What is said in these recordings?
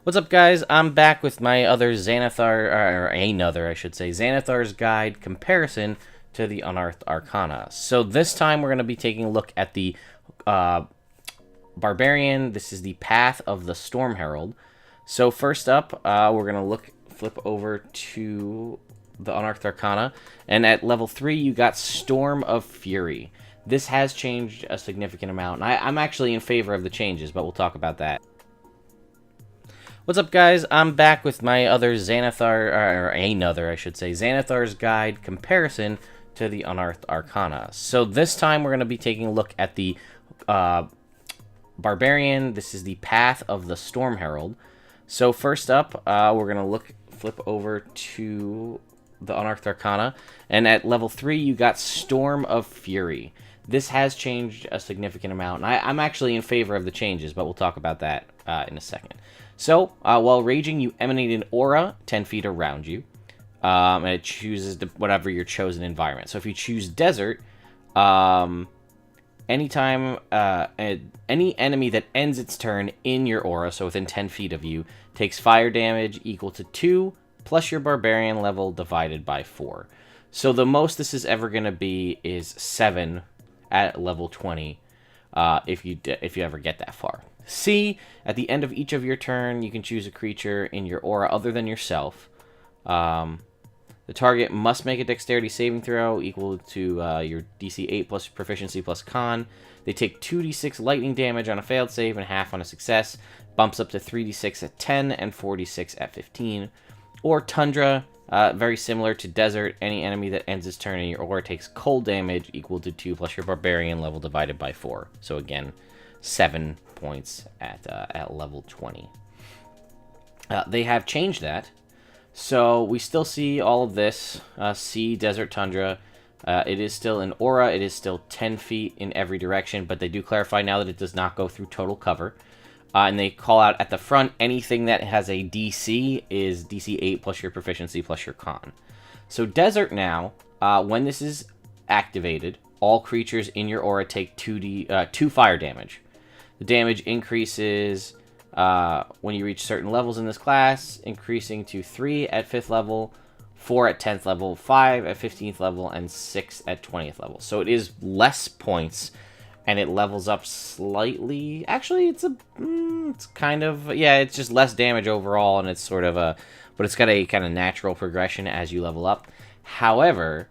What's up, guys? I'm back with my other Xanathar, or another, I should say, Xanathar's Guide comparison to the Unearthed Arcana. So this time we're going to be taking a look at the Barbarian. This is the Path of the Storm Herald. So first up, we're going to flip over to the Unearthed Arcana, and at level 3 you got Storm of Fury. This has changed a significant amount, and I'm actually in favor of the changes, but we'll talk about that. What's up, guys? I'm back with my other Xanathar, or another, I should say, Xanathar's Guide comparison to the Unearthed Arcana. So this time we're going to be taking a look at the Barbarian. This is the Path of the Storm Herald. So first up, we're going to flip over to the Unearthed Arcana, and at level 3 you got Storm of Fury. This has changed a significant amount, and I'm actually in favor of the changes, but we'll talk about that in a second. So, while raging, you emanate an aura 10 feet around you, and it chooses whatever your chosen environment. So if you choose desert, anytime any enemy that ends its turn in your aura, so within 10 feet of you, takes fire damage equal to 2 plus your barbarian level divided by 4. So the most this is ever going to be is 7 at level 20, if you ever get that far. C, at the end of each of your turn, you can choose a creature in your aura other than yourself. The target must make a dexterity saving throw equal to your DC 8 plus proficiency plus con. They take 2d6 lightning damage on a failed save and half on a success. Bumps up to 3d6 at 10 and 4d6 at 15. Or Tundra, very similar to Desert. Any enemy that ends its turn in your aura takes cold damage equal to 2 plus your barbarian level divided by 4. So again, 7 points at level 20. They have changed that, so we still see all of this. See Desert Tundra. It is still an aura. It is still 10 feet in every direction, but they do clarify now that it does not go through total cover. And they call out at the front, anything that has a DC is DC 8 plus your proficiency plus your con. So Desert now, when this is activated, all creatures in your aura take 2 fire damage. The damage increases when you reach certain levels in this class, increasing to 3 at 5th level, 4 at 10th level, 5 at 15th level, and 6 at 20th level. So it is less points, and it levels up slightly. Actually, it's kind of, yeah, it's just less damage overall, and it's sort of but it's got a kind of natural progression as you level up. However,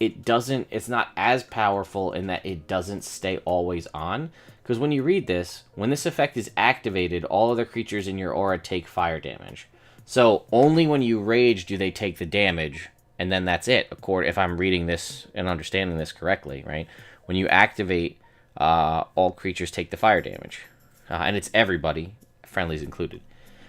it's not as powerful in that it doesn't stay always on. Because when you read this, when this effect is activated, all other creatures in your aura take fire damage. So only when you rage do they take the damage, and then that's it, if I'm reading this and understanding this correctly, right? When you activate, all creatures take the fire damage. And it's everybody, friendlies included.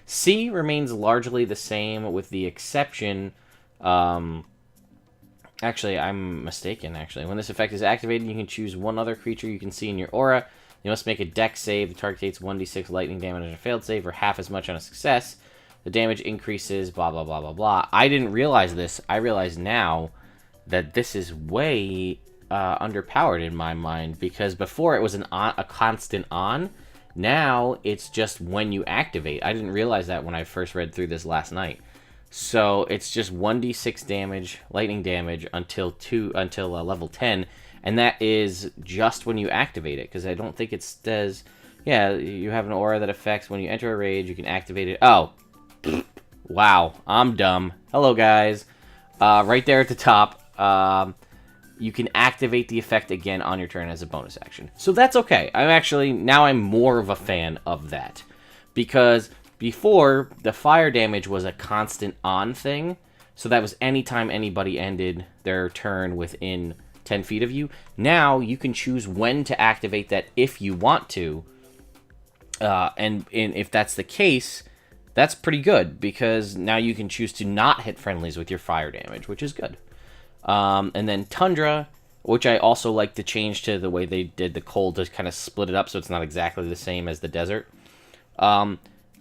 C remains largely the same with the exception... Actually, I'm mistaken, actually. When this effect is activated, you can choose one other creature you can see in your aura. You must make a dex save. The target takes 1d6 lightning damage on a failed save, or half as much on a success. The damage increases, blah, blah, blah, blah, blah. I didn't realize this. I realize now that this is way underpowered in my mind, because before it was a constant on. Now, it's just when you activate. I didn't realize that when I first read through this last night. So it's just 1d6 damage, lightning damage, until level 10, and that is just when you activate it, because I don't think it says, yeah, you have an aura that affects when you enter a rage, you can activate it. Oh, wow, I'm dumb. Hello, guys. Right there at the top, you can activate the effect again on your turn as a bonus action. So that's okay. Now I'm more of a fan of that, because... before, the fire damage was a constant on thing, so that was anytime anybody ended their turn within 10 feet of you. Now, you can choose when to activate that if you want to, and if that's the case, that's pretty good, because now you can choose to not hit friendlies with your fire damage, which is good. And then Tundra, which I also like to change to the way they did the cold to kind of split it up so it's not exactly the same as the desert.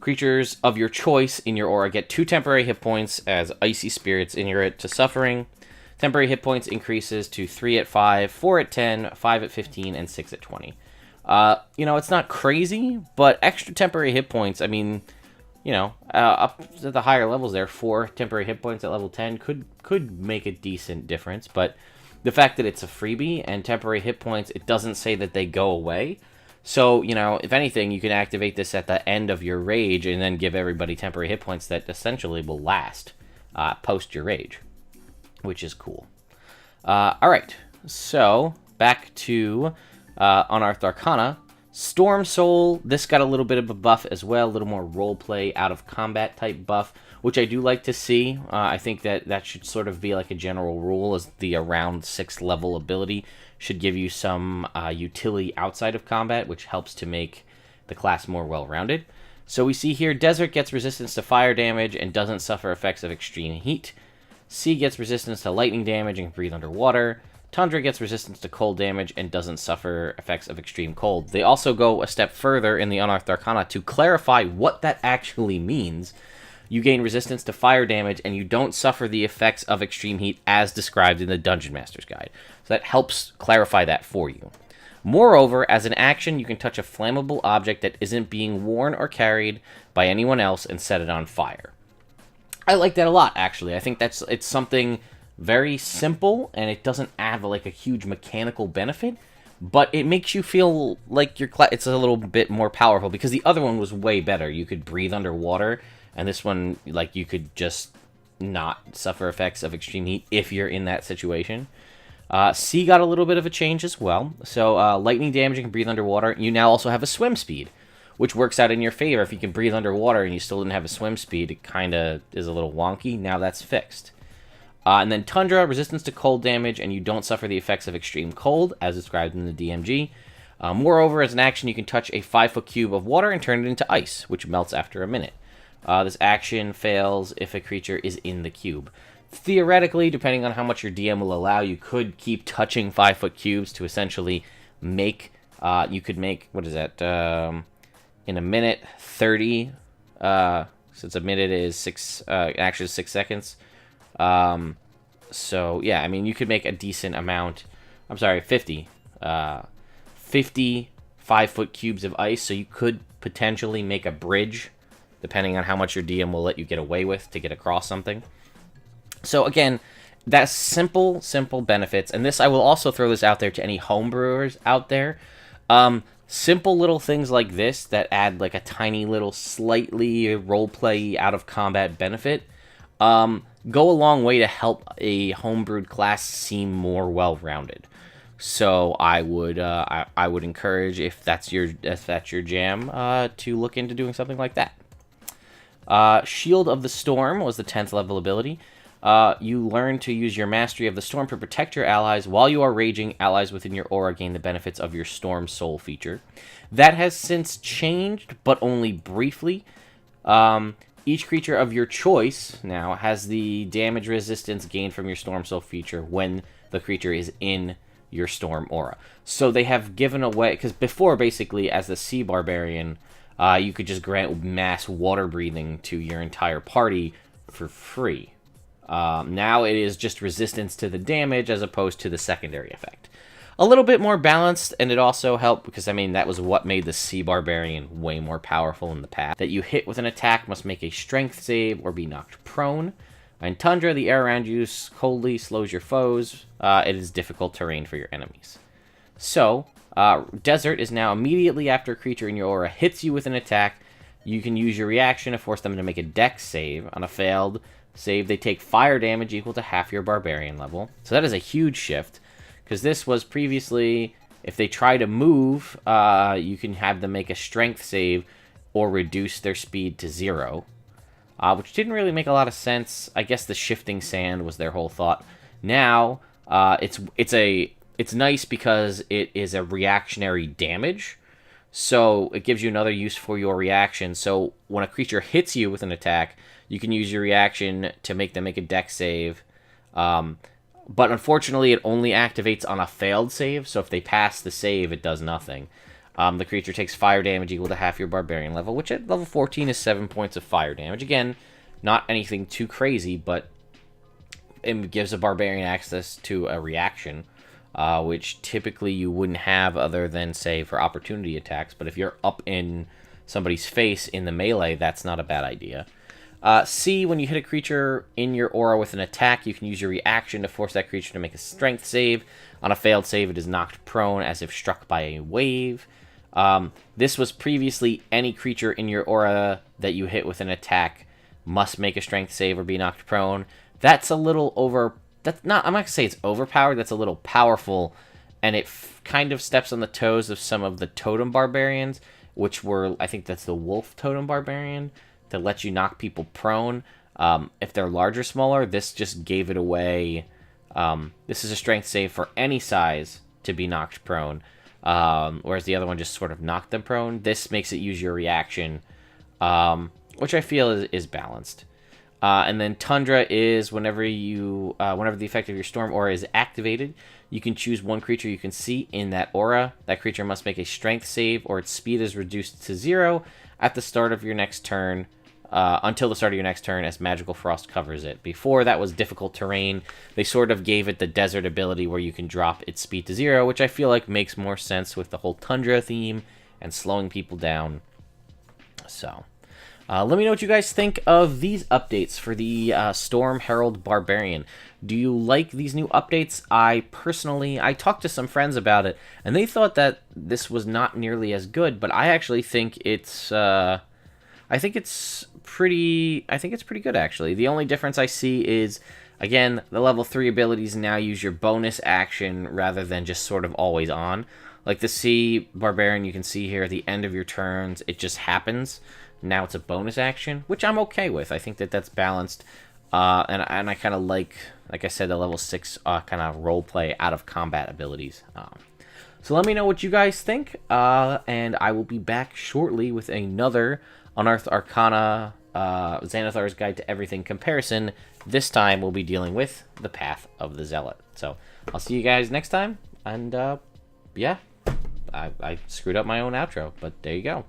Creatures of your choice in your aura get 2 temporary hit points as icy spirits inherit to suffering. Temporary hit points increases to 3 at 5, 4 at 10, 5 at 15, and 6 at 20. You know, it's not crazy, but extra temporary hit points, I mean, you know, up to the higher levels there, 4 temporary hit points at level 10 could make a decent difference, but the fact that it's a freebie and temporary hit points, it doesn't say that they go away. So, you know, if anything, you can activate this at the end of your rage and then give everybody temporary hit points that essentially will last post your rage, which is cool. Alright, so back to Unearthed Arcana. Storm Soul, this got a little bit of a buff as well, a little more roleplay out of combat type buff, which I do like to see. I think that should sort of be like a general rule, as the around 6th level ability should give you some utility outside of combat, which helps to make the class more well-rounded. So we see here, Desert gets resistance to fire damage and doesn't suffer effects of extreme heat. Sea gets resistance to lightning damage and can breathe underwater. Tundra gets resistance to cold damage and doesn't suffer effects of extreme cold. They also go a step further in the Unearthed Arcana to clarify what that actually means. You gain resistance to fire damage and you don't suffer the effects of extreme heat as described in the Dungeon Master's Guide. So that helps clarify that for you. Moreover, as an action, you can touch a flammable object that isn't being worn or carried by anyone else and set it on fire. I like that a lot, actually. I think it's something very simple, and it doesn't add like a huge mechanical benefit, but it makes you feel like it's a little bit more powerful, because the other one was way better. You could breathe underwater, and this one, like, you could just not suffer effects of extreme heat if you're in that situation. Sea got a little bit of a change as well. So lightning damage, you can breathe underwater. You now also have a swim speed, which works out in your favor. If you can breathe underwater and you still didn't have a swim speed, it kind of is a little wonky. Now that's fixed. And then Tundra, resistance to cold damage, and you don't suffer the effects of extreme cold, as described in the DMG. Moreover, as an action, you can touch a 5-foot cube of water and turn it into ice, which melts after a minute. This action fails if a creature is in the cube. Theoretically, depending on how much your DM will allow, you could keep touching 5-foot cubes to essentially make, you could make, what is that, in a minute, 30, since a minute is 6 seconds. So, yeah, I mean, you could make a decent amount, 50 5-foot cubes of ice, so you could potentially make a bridge, depending on how much your DM will let you get away with to get across something. So again, that's simple benefits, and this, I will also throw this out there to any homebrewers out there. Simple little things like this that add like a tiny little slightly roleplay out of combat benefit go a long way to help a homebrewed class seem more well-rounded. So I would encourage, if that's your jam, to look into doing something like that. Shield of the Storm was the 10th level ability. You learn to use your Mastery of the Storm to protect your allies. While you are raging, allies within your aura gain the benefits of your Storm Soul feature. That has since changed, but only briefly. Each creature of your choice now has the damage resistance gained from your Storm Soul feature when the creature is in your Storm aura. So they have given away, because before, basically, as the Sea Barbarian, you could just grant mass water breathing to your entire party for free. Now it is just resistance to the damage as opposed to the secondary effect. A little bit more balanced, and it also helped because, I mean, that was what made the Sea Barbarian way more powerful in the past. That you hit with an attack must make a strength save or be knocked prone. In Tundra, the air around you coldly slows your foes. It is difficult terrain for your enemies. So, Desert is now immediately after a creature in your aura hits you with an attack. You can use your reaction to force them to make a dex save. On a failed save, they take fire damage equal to half your Barbarian level. So that is a huge shift, because this was previously, if they try to move, you can have them make a strength save or reduce their speed to 0, which didn't really make a lot of sense. I guess the shifting sand was their whole thought. Now, it's nice because it is a reactionary damage, so it gives you another use for your reaction. So when a creature hits you with an attack, you can use your reaction to make them make a dex save. But unfortunately, it only activates on a failed save, so if they pass the save, it does nothing. The creature takes fire damage equal to half your Barbarian level, which at level 14 is 7 points of fire damage. Again, not anything too crazy, but it gives a Barbarian access to a reaction. which typically you wouldn't have other than, say, for opportunity attacks. But if you're up in somebody's face in the melee, that's not a bad idea. C, when you hit a creature in your aura with an attack, you can use your reaction to force that creature to make a strength save. On a failed save, it is knocked prone as if struck by a wave. This was previously any creature in your aura that you hit with an attack must make a strength save or be knocked prone. That's a little I'm not going to say it's overpowered. That's a little powerful, and it kind of steps on the toes of some of the totem barbarians, which were, I think that's the wolf totem barbarian, that lets you knock people prone. If they're large or smaller, this just gave it away. This is a strength save for any size to be knocked prone, whereas the other one just sort of knocked them prone. This makes it use your reaction, which I feel is balanced. And then Tundra is whenever the effect of your Storm Aura is activated, you can choose one creature you can see in that aura. That creature must make a strength save or its speed is reduced to 0 at the start of your next turn, until the start of your next turn as Magical Frost covers it. Before, that was difficult terrain. They sort of gave it the desert ability where you can drop its speed to 0, which I feel like makes more sense with the whole Tundra theme and slowing people down. So, let me know what you guys think of these updates for the Storm Herald Barbarian. Do you like these new updates? I talked to some friends about it, and they thought that this was not nearly as good, but I actually think it's pretty good, actually. The only difference I see is, again, the level 3 abilities now use your bonus action rather than just sort of always on. Like the C Barbarian, you can see here at the end of your turns, it just happens. Now it's a bonus action, which I'm okay with. I think that that's balanced, and I kind of like I said, the level 6 kind of roleplay out of combat abilities. So let me know what you guys think, and I will be back shortly with another Unearthed Arcana Xanathar's Guide to Everything comparison. This time we'll be dealing with the Path of the Zealot. So I'll see you guys next time, and yeah, I screwed up my own outro, but there you go.